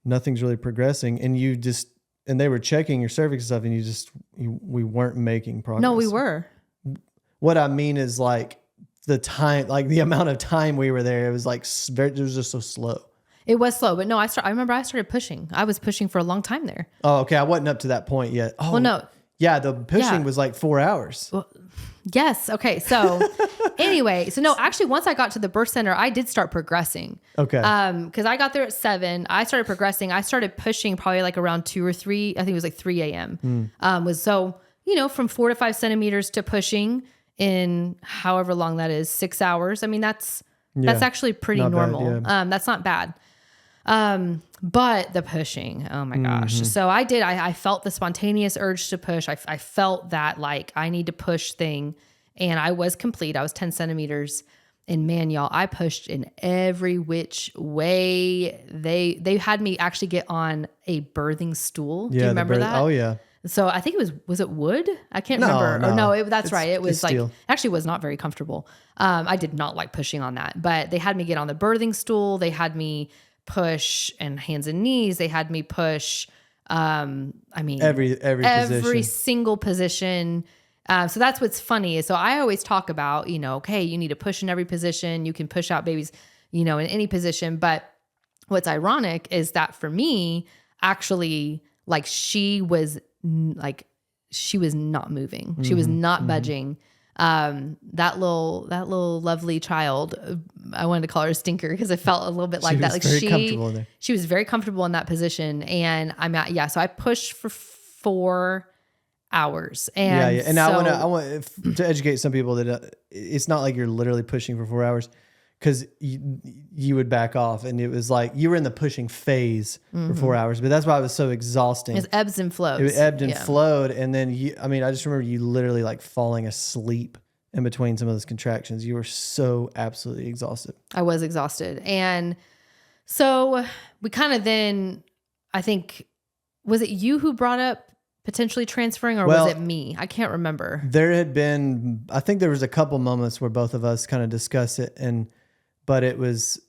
nothing's really progressing. And they were checking your cervix stuff, and we weren't making progress. No, we were. What I mean is like the time, like the amount of time we were there, it was like, it was just so slow. It was slow, but no, I remember I started pushing. I was pushing for a long time there. Oh, okay. I wasn't up to that point yet. Oh, well, no. Yeah, the pushing was like 4 hours. Well, yes. Okay. So anyway, no, actually once I got to the birth center, I did start progressing. Okay. Cause I got there at 7, I started progressing. I started pushing probably like around 2 or 3, I think it was like 3 a.m. From 4 to 5 centimeters to pushing in however long that is, 6 hours. I mean, that's actually pretty normal. Bad, yeah. That's not bad. But the pushing, oh my gosh. So I felt the spontaneous urge to push. I felt that like I need to push thing, and I was complete. I was 10 centimeters, and man, y'all, I pushed in every which way. They had me actually get on a birthing stool. Do you remember that? Oh yeah. So I think was it wood? I can't remember. No. Or no, that's right. It was like, steel. Actually was not very comfortable. I did not like pushing on that, but they had me get on the birthing stool. They had me push and hands and knees. They had me push. Every position. single position. So that's what's funny. So I always talk about, okay, you need to push in every position. You can push out babies, in any position. But what's ironic is that for me, actually, like she was not moving. She was not budging. That little lovely child, I wanted to call her a stinker because it felt a little bit like that. Like comfortable there. She was very comfortable in that position. And so I pushed for 4 hours. And And I want to educate some people that it's not like you're literally pushing for 4 hours, because you would back off, and it was like you were in the pushing phase for 4 hours. But that's why it was so exhausting. It ebbs and flows. It ebbed and flowed, and then I just remember you literally like falling asleep in between some of those contractions. You were so absolutely exhausted. I was exhausted, and so we kind of then, I think, was it you who brought up potentially transferring, or was it me? I can't remember. I think there was a couple moments where both of us kind of discussed it, but it was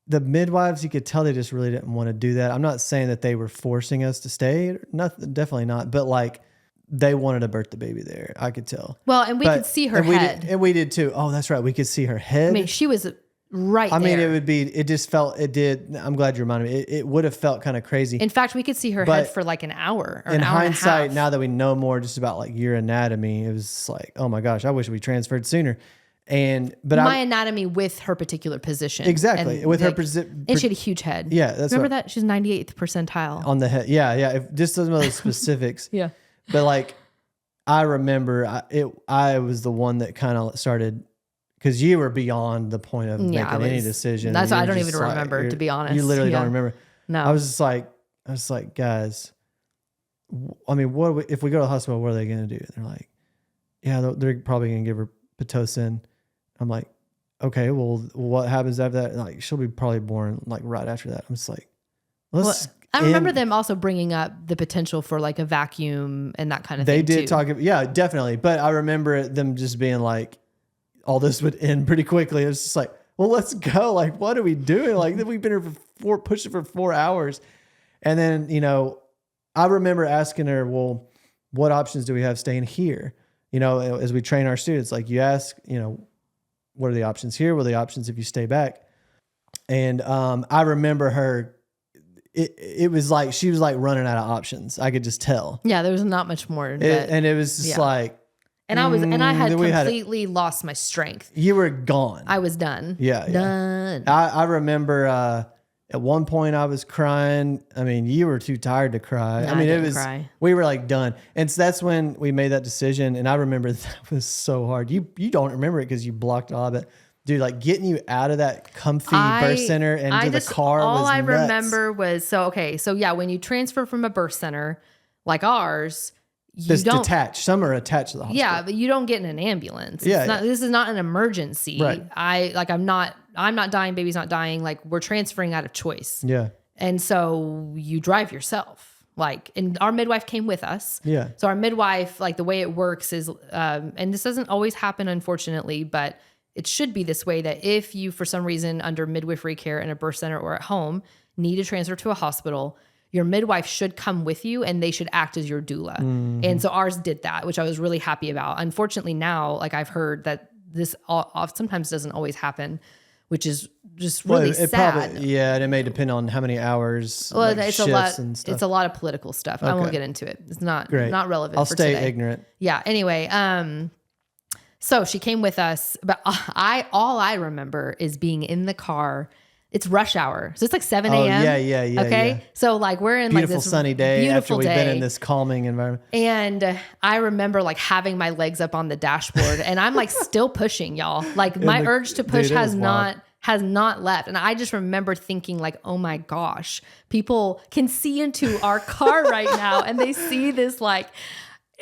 the midwives, you could tell they just really didn't want to do that. I'm not saying that they were forcing us to stay, definitely not, but like they wanted to birth the baby there. I could tell. Well, and we could see her head. And we did too. Oh, that's right. We could see her head. I mean, she was right there. I mean, I'm glad you reminded me. It would have felt kind of crazy. In fact, we could see her head for like an hour or in an hour hindsight, and a half. now that we know more just about like your anatomy, it was like, oh my gosh, I wish we transferred sooner. But my anatomy with her particular position. Exactly. And with her position. And she had a huge head. Yeah. Remember that? She's 98th percentile. On the head. Yeah. Yeah. Just some of those specifics. Yeah. But like, I remember I was the one that kind of started, because you were beyond the point of making any decision. That's why I don't even remember, to be honest. You literally don't remember. No. I was like, guys, I mean, if we go to the hospital, what are they going to do? And they're like, yeah, they're probably going to give her Pitocin. I'm like, okay, well, what happens after that? Like, she'll be probably born like right after that. I'm just like, I remember them also bringing up the potential for like a vacuum and that kind of thing. They did talk about, yeah, definitely. But I remember them just being like, all this would end pretty quickly. It was just like, well, let's go. Like, what are we doing? Like, we've been here pushing for 4 hours. And then, I remember asking her, well, what options do we have staying here? As we train our students, like you ask, what are the options here? What are the options if you stay back? And I remember her, it was like, she was like running out of options. I could just tell. Yeah, there was not much more. And it was just like, and I had completely lost my strength. You were gone. I was done. Yeah. Done. I remember at one point I was crying. I mean, you were too tired to cry. No, I mean, cry. We were like done. And so that's when we made that decision. And I remember that was so hard. You don't remember it because you blocked all of it. Dude, like getting you out of that comfy birth center and to the car was all I nuts. remember was, when you transfer from a birth center like ours, you don't detached. Some are attached to the hospital. Yeah, but you don't get in an ambulance. This is not an emergency. Right. I'm not dying, baby's not dying. Like, we're transferring out of choice. Yeah. And so you drive yourself. Like, and our midwife came with us. Yeah. So our midwife, like the way it works is, and this doesn't always happen, unfortunately, but it should be this way, that if you, for some reason, under midwifery care in a birth center or at home, need to transfer to a hospital, your midwife should come with you and they should act as your doula. Mm-hmm. And so ours did that, which I was really happy about. Unfortunately now, like I've heard that this sometimes doesn't always happen, which is just really sad. And it may depend on how many hours. Well, it's a lot. It's a lot of political stuff. Okay. I won't get into it. It's not relevant. I'll stay ignorant. Yeah. Anyway, so she came with us, but all I remember is being in the car. It's rush hour. So it's like 7 a.m. Yeah. Okay. Yeah. So like we're in beautiful like this sunny day after we've been in day. this calming environment. And I remember like having my legs up on the dashboard and I'm like still pushing, y'all. Like my urge to push has not left. And I just remember thinking like, oh my gosh, people can see into our car right now and they see this like,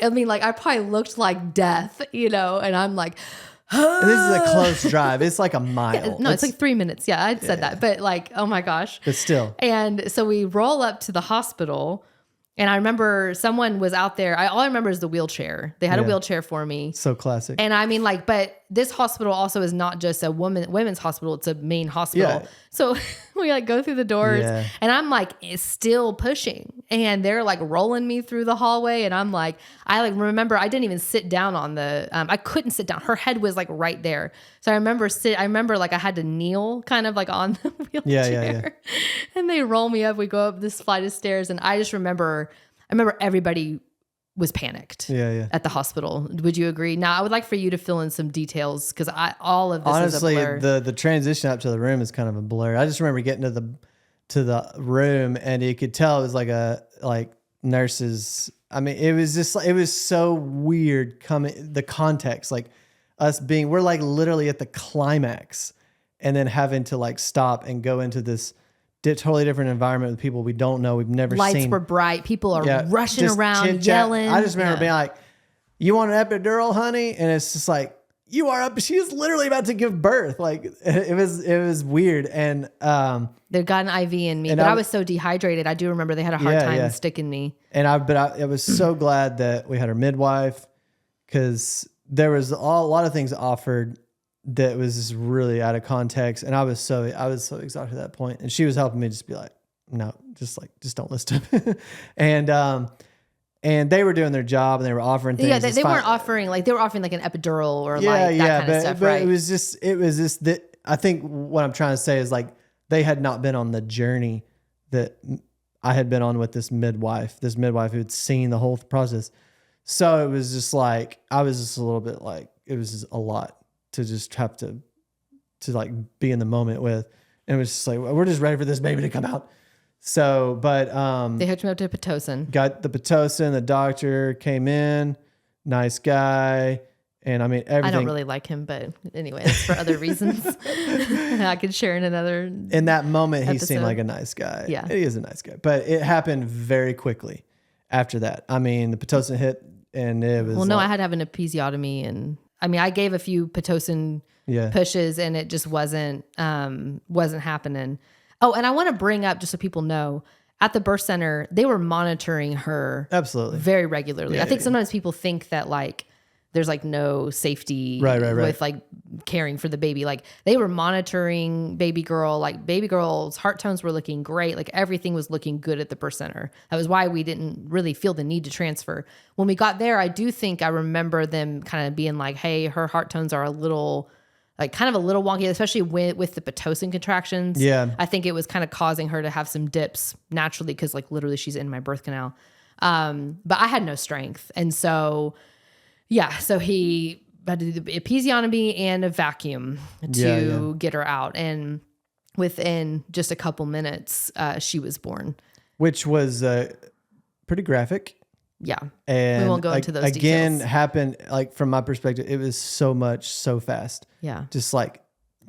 I mean, like I probably looked like death, and I'm like, and this is a close drive. It's like a mile. Yeah, no, it's like 3 minutes. Yeah, I'd said that. But like, oh my gosh. But still. And so we roll up to the hospital and I remember someone was out there. All I remember is the wheelchair. They had a wheelchair for me. So classic. And I mean like, but this hospital also is not just a women's hospital. It's a main hospital. Yeah. So we like go through the doors Yeah. and I'm like still pushing and they're like rolling me through the hallway. And I'm like, I like remember I didn't even sit down on the, I couldn't sit down. Her head was like right there. So I remember like I had to kneel kind of like on the wheelchair and they roll me up. We go up this flight of stairs and I remember everybody was panicked at the hospital. Would you agree? Now, I would like for you to fill in some details because all of this honestly, is a blur. the transition up to the room is kind of a blur. I just remember getting to the room and you could tell it was like nurses. I mean, it was so weird the context, like we're like literally at the climax and then having to like stop and go into this totally different environment with people we don't know. We've never seen. Lights were bright. People are rushing around, yelling. I just remember being like, "You want an epidural, honey?" And it's just like, "You are up." She was literally about to give birth. Like it was weird. And they got an IV in me, but I was so dehydrated. I do remember they had a hard time sticking me. And I was so glad that we had our midwife because there was a lot of things offered that was just really out of context. And I was so exhausted at that point. And she was helping me just be like, no, just don't listen to him. And they were doing their job and they were offering things. Yeah, they weren't offering like an epidural or that kind of stuff, but right? it was just that I think what I'm trying to say is like they had not been on the journey that I had been on with this midwife who had seen the whole process. So it was just like, I was just a little bit like, it was just a lot to just have to like be in the moment with. And it was just like, we're just ready for this baby to come out. So, but, they hooked me up to Pitocin. Got the Pitocin, the doctor came in, nice guy. And I mean, everything. I don't really like him, but anyway, it's for other reasons. I could share in another. In that moment, episode. He seemed like a nice guy. Yeah. He is a nice guy, but it happened very quickly after that. I mean, the Pitocin hit and it was. Well, no, I had to have an episiotomy and I mean, I gave a few Pitocin pushes and it just wasn't happening. Oh, and I want to bring up just so people know at the birth center, they were monitoring her absolutely very regularly. I think sometimes people think that like there's like no safety with like caring for the baby. Like they were monitoring baby girl, like baby girl's heart tones were looking great. Like everything was looking good at the birth center. That was why we didn't really feel the need to transfer. When we got there, I do think I remember them kind of being like, hey, her heart tones are a little wonky, especially with the Pitocin contractions. Yeah. I think it was kind of causing her to have some dips naturally because like literally she's in my birth canal. But I had no strength. And so, so he had to do the episiotomy and a vacuum to get her out. And within just a couple minutes, she was born. Which was pretty graphic. Yeah. And we won't go into those again, details. happened like from my perspective, it was so fast. Yeah. Just like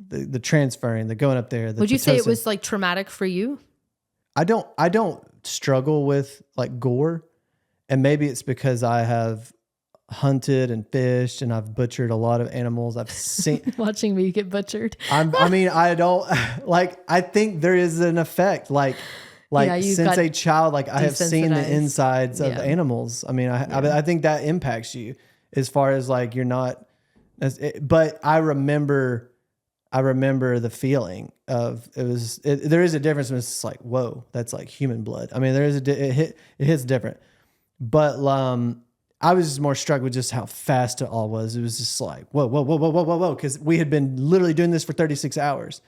the transferring, the going up there. Would you say it was like traumatic for you? I don't struggle with like gore. And maybe it's because I have hunted and fished and I've butchered a lot of animals. I've seen watching me get butchered. I don't like, I think there is an effect like since a child, like I have seen the insides of animals. I mean, I think that impacts you as far as like, you're not, but I remember the feeling of there is a difference when it's like, whoa, that's like human blood. I mean, it hits different, but, I was just more struck with just how fast it all was. It was just like, whoa. Cause we had been literally doing this for 36 hours.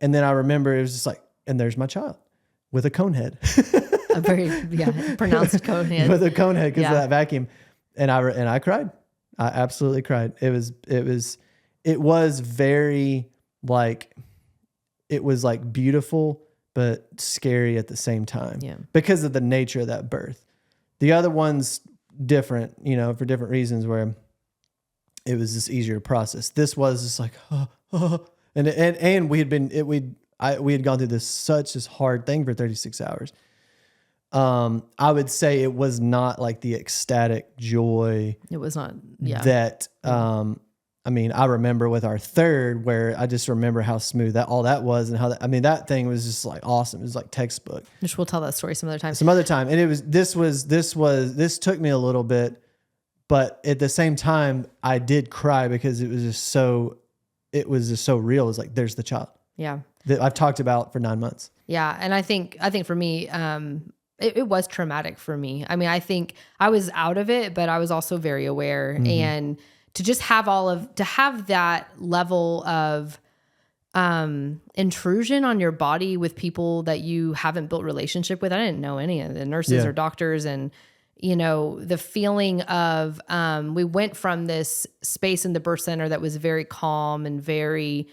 And then I remember it was just like, and there's my child with a cone head. A very pronounced cone head. With a cone head because of that vacuum. And I cried. I absolutely cried. It was very like, it was like beautiful, but scary at the same time because of the nature of that birth. The other one's different, for different reasons where it was just easier to process. This was just like, and we had gone through this hard thing for 36 hours. I would say it was not like the ecstatic joy. It was not, that, I mean, I remember with our third where I just remember how smooth all that was and how that thing was just like awesome. It was like textbook. Which we'll tell that story some other time. And this took me a little bit, But at the same time, I did cry because it was just so real. It was like, there's the child. Yeah. That I've talked about for 9 months. Yeah. And I think for me, it was traumatic for me. I mean, I think I was out of it, but I was also very aware. And to just have to have that level of intrusion on your body with people that you haven't built relationship with. I didn't know any of the nurses or doctors, and the feeling of we went from this space in the birth center that was very calm and very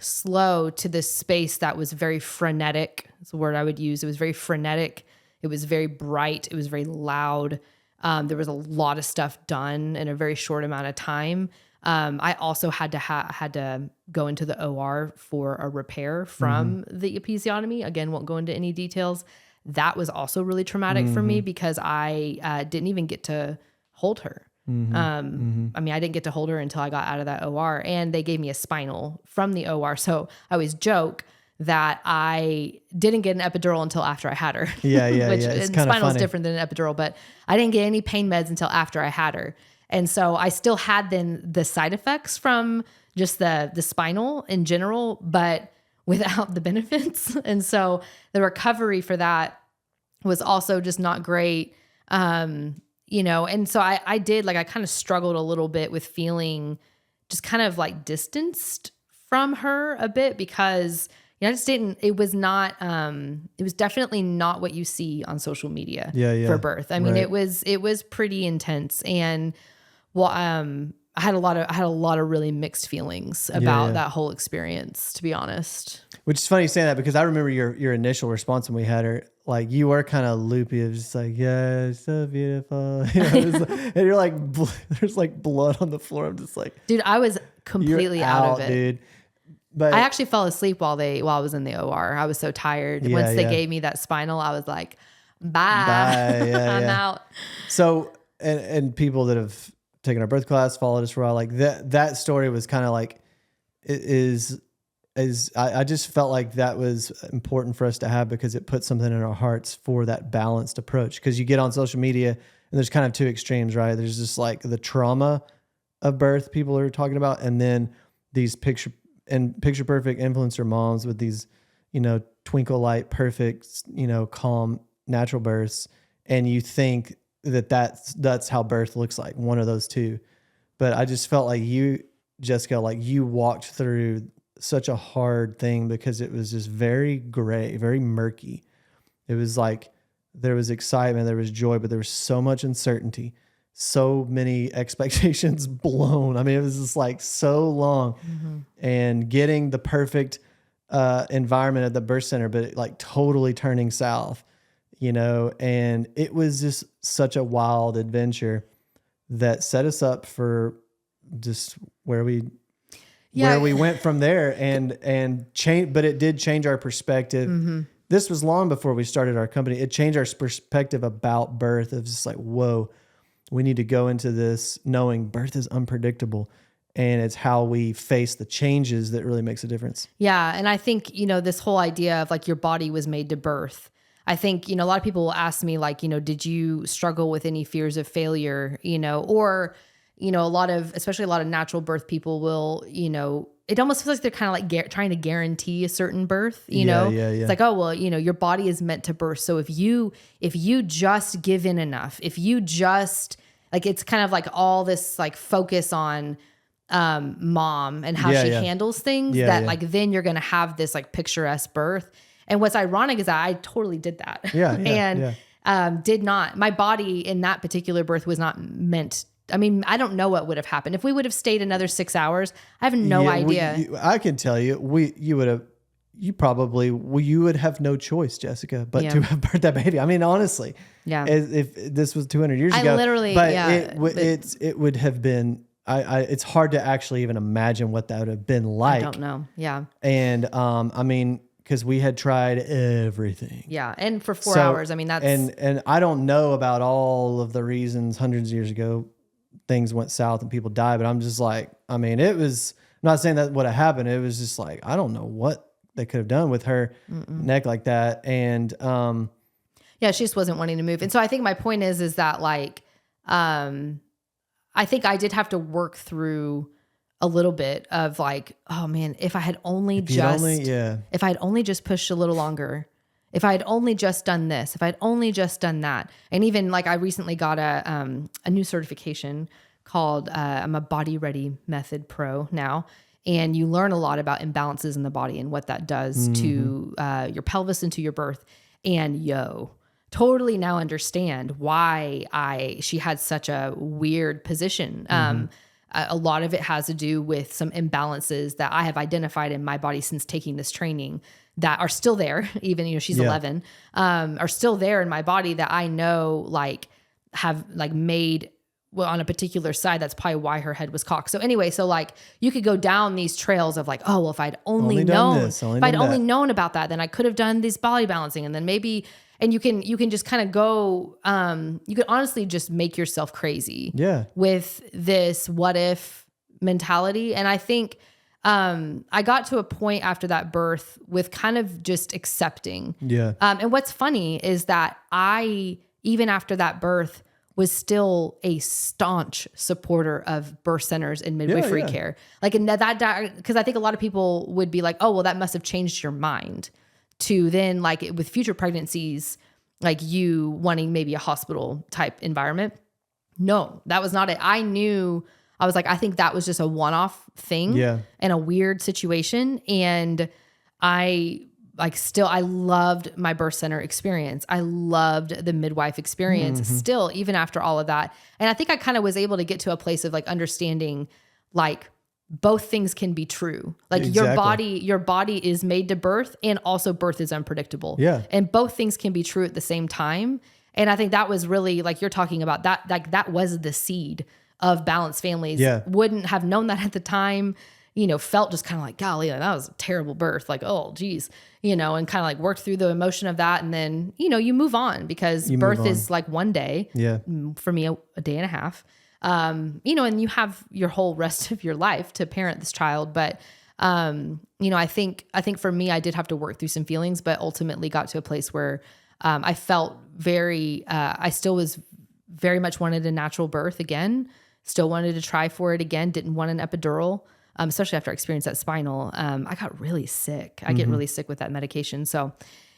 slow to this space that was very frenetic. That's the word I would use. It was very frenetic. It was very bright. It was very loud. There was a lot of stuff done in a very short amount of time. I also had to go into the OR for a repair from the episiotomy. Again, won't go into any details. That was also really traumatic for me because I didn't even get to hold her. I mean, I didn't get to hold her until I got out of that OR, and they gave me a spinal from the OR. So I always joke that I didn't get an epidural until after I had her. Yeah. Which It's kind of spinal is funny. different than an epidural, but I didn't get any pain meds until after I had her. And so I still had then the side effects from just the spinal in general, but without the benefits. And so the recovery for that was also just not great. And so I did, like, I kind of struggled a little bit with feeling just kind of like distanced from her a bit because, I just didn't, it was definitely not what you see on social media for birth. I mean, it was pretty intense. And I had a lot of really mixed feelings about that whole experience, to be honest. Which is funny you say that because I remember your initial response when we had her. Like, you were kind of loopy. It was just like, yeah, it's so beautiful. And you're like, there's like blood on the floor. I'm just like, dude, I was completely out of it, dude. But I actually fell asleep while I was in the OR. I was so tired. Once they gave me that spinal, I was like, bye. I'm out. So, and people that have taken our birth class, followed us for a while, like that story was kind of like, I just felt like that was important for us to have because it put something in our hearts for that balanced approach. Because you get on social media and there's kind of two extremes, right? There's just like the trauma of birth people are talking about, and then these picture perfect influencer moms with these, twinkle light, perfect, calm natural births. And you think that's how birth looks like, one of those two. But I just felt like you, Jessica, like you walked through such a hard thing because it was just very gray, very murky. It was like there was excitement, there was joy, but there was so much uncertainty, so many expectations blown. I mean, it was just like so long, and getting the perfect environment at the birth center, but it like totally turning south, and it was just such a wild adventure that set us up for just where we went from there and change, but it did change our perspective. This was long before we started our company. It changed our perspective about birth. It was just like, whoa, we need to go into this knowing birth is unpredictable, and it's how we face the changes that really makes a difference. Yeah. And I think, this whole idea of like your body was made to birth. I think, a lot of people will ask me like, did you struggle with any fears of failure, or, especially a lot of natural birth people will, it almost feels like they're kind of like trying to guarantee a certain birth, It's like, oh, well, your body is meant to birth. So if you just give in enough, if you just like, it's kind of like all this like focus on mom and how she handles things like, then you're going to have this like picturesque birth. And what's ironic is that I totally did that. Did not, my body in that particular birth was not meant. I mean, I don't know what would have happened if we would have stayed another 6 hours. I have no idea. I can tell you, you would have no choice, Jessica, but to have birthed that baby. I mean, honestly, if this was 200 years ago, it would have been. It's hard to actually even imagine what that would have been like. I don't know. Yeah. And I mean, because we had tried everything. Yeah. And for 4 hours, I mean, that's... And I don't know about all of the reasons hundreds of years ago things went south and people died, but I'm just like, I mean, it was... I'm not saying that would have happened. It was just like, I don't know what they could have done with her neck like that. And... she just wasn't wanting to move. And so I think my point is that like... I think I did have to work through a little bit of like, oh man, if I had only if I had only just pushed a little longer, if I had only just done this, if I had only just done that. And even like I recently got a new certification called, I'm a Body Ready Method Pro now. And you learn a lot about imbalances in the body and what that does to your pelvis and to your birth. And totally now understand why she had such a weird position. A lot of it has to do with some imbalances that I have identified in my body since taking this training that are still there, even, she's 11, are still there in my body that I know like have like made on a particular side. That's probably why her head was cocked. So anyway, so like you could go down these trails of like, oh, well, if I'd only known, only known about that, then I could have done this body balancing. And then maybe, and you can just kind of go, you can honestly just make yourself crazy with this what if mentality. And I think, I got to a point after that birth with kind of just accepting. And what's funny is that I, even after that birth, was still a staunch supporter of birth centers and midwifery care. Like, and that, because I think a lot of people would be like, oh, well, that must have changed your mind to then like with future pregnancies, like you wanting maybe a hospital type environment. No, that was not it. I was like, I think that was just a one-off thing and a weird situation. And I loved my birth center experience. I loved the midwife experience still, even after all of that. And I think I kind of was able to get to a place of like understanding, like both things can be true. Like your body is made to birth, and also birth is unpredictable. And both things can be true at the same time. And I think that was really like you're talking about that, like that was the seed of balanced families. Wouldn't have known that at the time, felt just kind of like, golly, that was a terrible birth. Like, oh geez, and kind of like worked through the emotion of that. And then, you move on because birth is like one day, for me, a day and a half, and you have your whole rest of your life to parent this child. But, I think for me, I did have to work through some feelings, but ultimately got to a place where, I felt I still was very much wanted a natural birth again, still wanted to try for it again. Didn't want an epidural. Especially after I experienced that spinal, I got really sick. I get really sick with that medication. So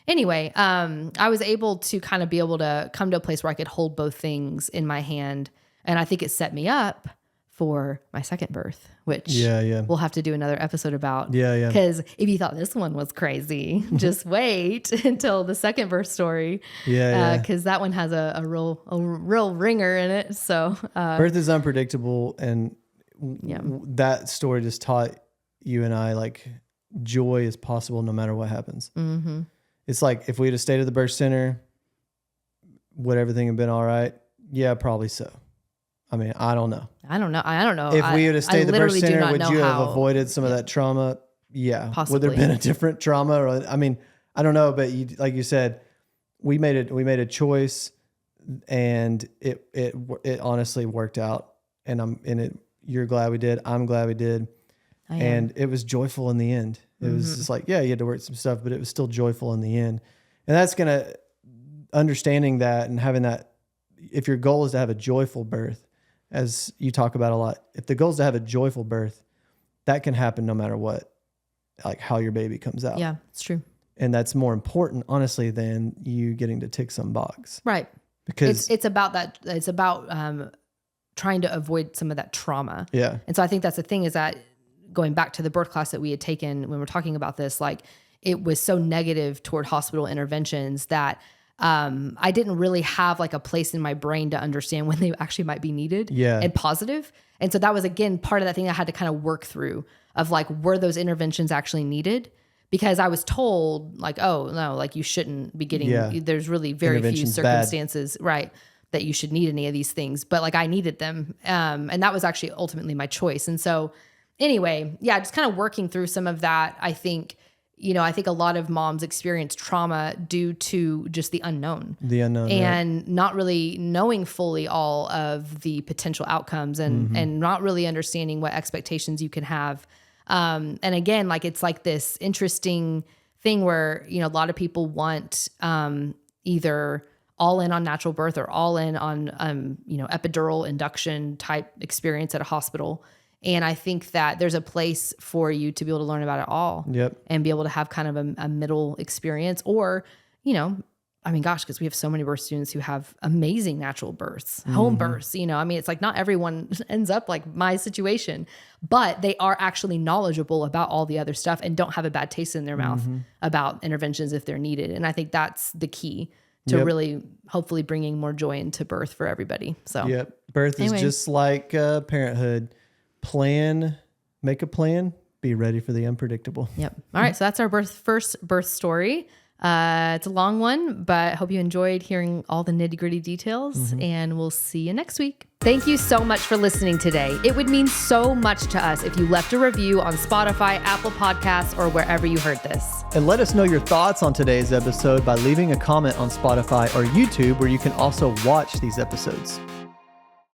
anyway, I was able to kind of be able to come to a place where I could hold both things in my hand. And I think it set me up for my second birth, which we'll have to do another episode about. Because if you thought this one was crazy, just wait until the second birth story. Because that one has a real ringer in it. So birth is unpredictable, and that story just taught you and I like joy is possible no matter what happens. It's like if we had stayed at the birth center, would everything have been all right? Yeah, probably so. I mean, I don't know. If we would have stayed at the birth center, would you have avoided some of that trauma? Yeah. Possibly. Would there have been a different trauma? Or, I mean, I don't know, but like you said, we made a choice, and it honestly worked out, and you're glad we did. I'm glad we did. And it was joyful in the end. It was just like, you had to work some stuff, but it was still joyful in the end. And that's understanding that and having that, if your goal is to have a joyful birth, as you talk about a lot, if the goal is to have a joyful birth, that can happen no matter what, like how your baby comes out. Yeah, it's true. And that's more important, honestly, than you getting to tick some box. Right. Because it's about that. It's about, trying to avoid some of that trauma. And so I think that's the thing, is that going back to the birth class that we had taken when we're talking about this, like it was so negative toward hospital interventions that I didn't really have like a place in my brain to understand when they actually might be needed and positive. And so that was, again, part of that thing I had to kind of work through of like, were those interventions actually needed? Because I was told like, oh no, like you shouldn't be getting, there's really very few circumstances, right, that you should need any of these things, but like I needed them. And that was actually ultimately my choice. And so anyway, just kind of working through some of that. I think a lot of moms experience trauma due to just the unknown and not really knowing fully all of the potential outcomes and not really understanding what expectations you can have. And again, like, it's like this interesting thing where, a lot of people want, either all in on natural birth or all in on, epidural induction type experience at a hospital. And I think that there's a place for you to be able to learn about it all. Yep. And be able to have kind of a middle experience, or, because we have so many birth students who have amazing natural births, home births, it's like not everyone ends up like my situation, but they are actually knowledgeable about all the other stuff and don't have a bad taste in their mouth about interventions if they're needed. And I think that's the key to really hopefully bringing more joy into birth for everybody. So birth is just like parenthood. Make a plan, be ready for the unpredictable. All right. So that's our first birth story. It's a long one, but I hope you enjoyed hearing all the nitty-gritty details, and we'll see you next week. Thank you so much for listening today. It would mean so much to us if you left a review on Spotify, Apple Podcasts, or wherever you heard this. And let us know your thoughts on today's episode by leaving a comment on Spotify or YouTube, where you can also watch these episodes.